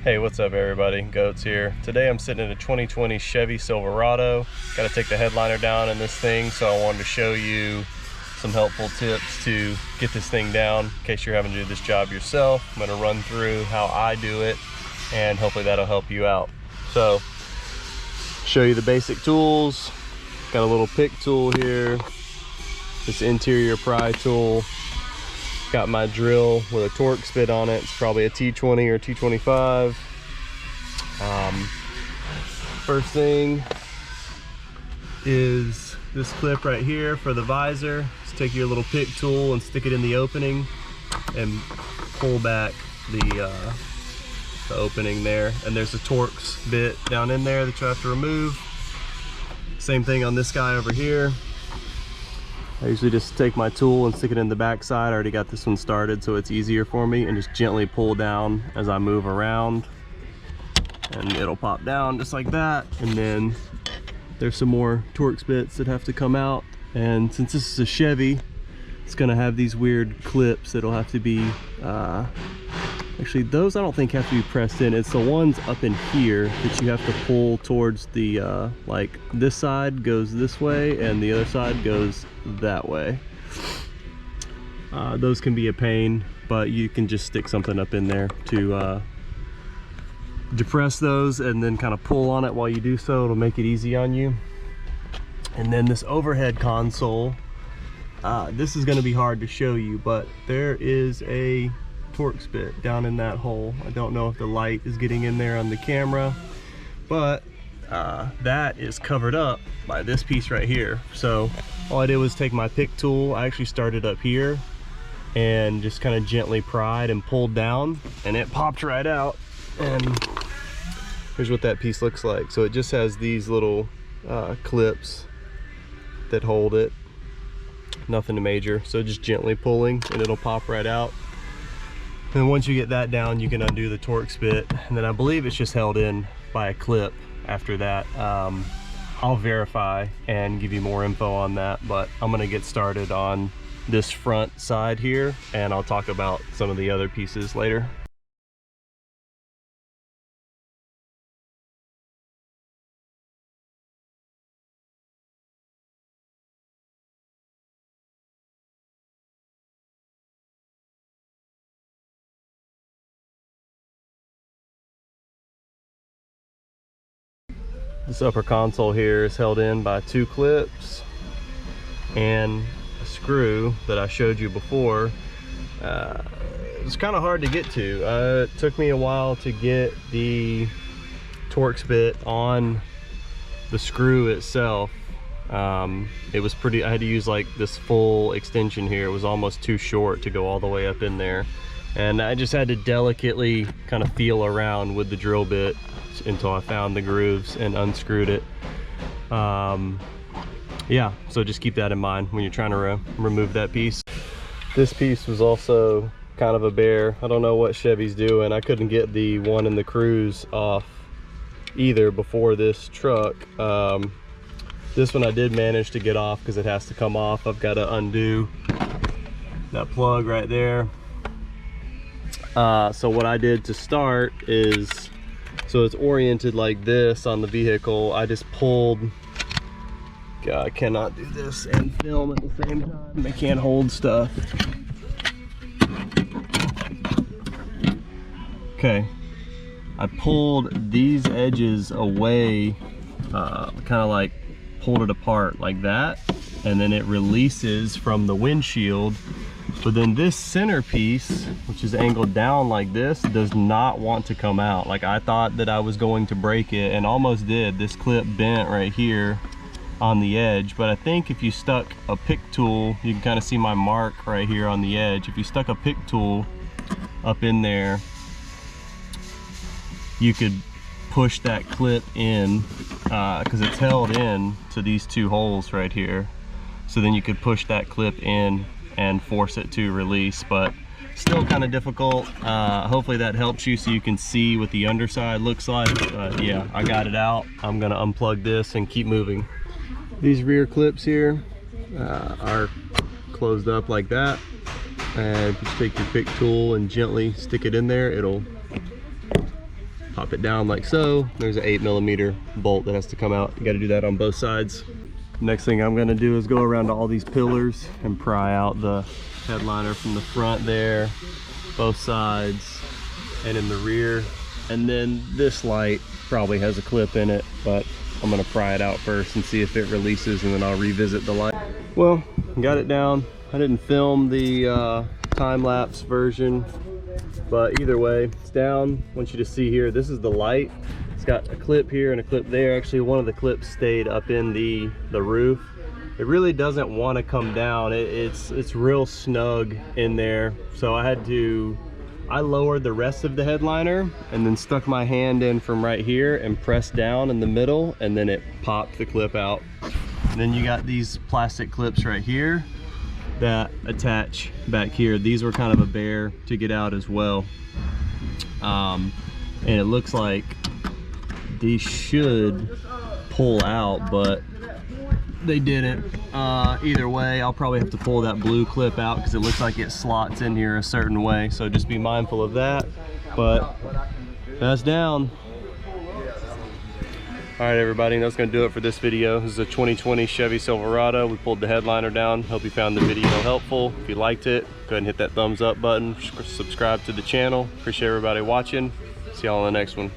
Hey, what's up everybody? Goats here. Today I'm sitting in a 2020 Chevy Silverado. Got to take the headliner down in this thing, so I wanted to show you some helpful tips to get this thing down in case you're having to do this job yourself. I'm going to run through how I do it and hopefully that'll help you out. So, show you the basic tools. Got a little pick tool here. This interior pry tool. Got my drill with a Torx bit on it. It's probably a T20 or T25. First thing is this clip right here for the visor. Just take your little pick tool and stick it in the opening and pull back the opening there. And there's a Torx bit down in there that you have to remove. Same thing on this guy over here. I usually just take my tool and stick it in the back side. I already got this one started so it's easier for me, and just gently pull down as I move around and it'll pop down just like that. And then there's some more Torx bits that have to come out, and since this is a Chevy, it's gonna have these weird clips that'll have to be actually those I don't think have to be pressed in. It's the ones up in here that you have to pull towards the like this side goes this way and the other side goes that way. Those can be a pain, but you can just stick something up in there to depress those and then kind of pull on it while you do so. It'll make it easy on you. And then this overhead console, this is going to be hard to show you, but there is a Torx bit down in that hole. I don't know if the light is getting in there on the camera, but that is covered up by this piece right here. So all I did was take my pick tool. I actually started up here and just kind of gently pried and pulled down, and it popped right out. And here's what that piece looks like. So it just has these little clips that hold it. Nothing major. So just gently pulling and it'll pop right out. And once you get that down, you can undo the Torx bit, and then I believe it's just held in by a clip after that. I'll verify and give you more info on that, but I'm gonna get started on this front side here, and I'll talk about some of the other pieces later. This upper console here is held in by two clips and a screw that I showed you before. It's kind of hard to get to. It took me a while to get the Torx bit on the screw itself. It was pretty, I had to use like this full extension here. It was almost too short to go all the way up in there. And I just had to delicately kind of feel around with the drill bit until I found the grooves and unscrewed it. Yeah, so just keep that in mind when you're trying to remove that piece. This piece was also kind of a bear. I don't know what Chevy's doing. I couldn't get the one in the Cruise off either before this truck. This one I did manage to get off because it has to come off. I've got to undo that plug right there. So what I did to start is, so it's oriented like this on the vehicle. I just pulled, God, I cannot do this and film at the same time. They can't hold stuff. Okay, I pulled these edges away, kind of like pulled it apart like that, and then it releases from the windshield. But then this center piece, which is angled down like this, does not want to come out. Like I thought that I was going to break it, and almost did. This clip bent right here on the edge, but I think if you stuck a pick tool, you can kind of see my mark right here on the edge. If you stuck a pick tool up in there, you could push that clip in, because it's held in to these two holes right here. So then you could push that clip in and force it to release, but still kind of difficult. Hopefully that helps you so you can see what the underside looks like. Yeah, I got it out. I'm gonna unplug this and keep moving. These rear clips here are closed up like that, and if you just take your pick tool and gently stick it in there, it'll Pop it down like so. There's an 8mm bolt that has to come out. You got to do that on both sides. Next thing I'm going to do is go around to all these pillars and pry out the headliner from the front there, both sides, and in the rear. And then this light probably has a clip in it, but I'm going to pry it out first and see if it releases, and then I'll revisit the light. Well, got it down. I didn't film the time-lapse version, but either way, it's down. I want you to see here, this is the light. It's got a clip here and a clip there. Actually, one of the clips stayed up in the roof. It really doesn't want to come down. It's real snug in there. So I lowered the rest of the headliner and then stuck my hand in from right here and pressed down in the middle, and then it popped the clip out. And then you got these plastic clips right here that attach back here. These were kind of a bear to get out as well. And it looks like these should pull out, but they didn't. Either way, I'll probably have to pull that blue clip out because it looks like it slots in here a certain way, so just be mindful of that. But that's down. All right, everybody, that's gonna do it for this video. This is a 2020 Chevy Silverado. We pulled the headliner down. Hope you found the video helpful. If you liked it, go ahead and hit that thumbs up button. Subscribe to the channel. Appreciate everybody watching. See y'all on the next one.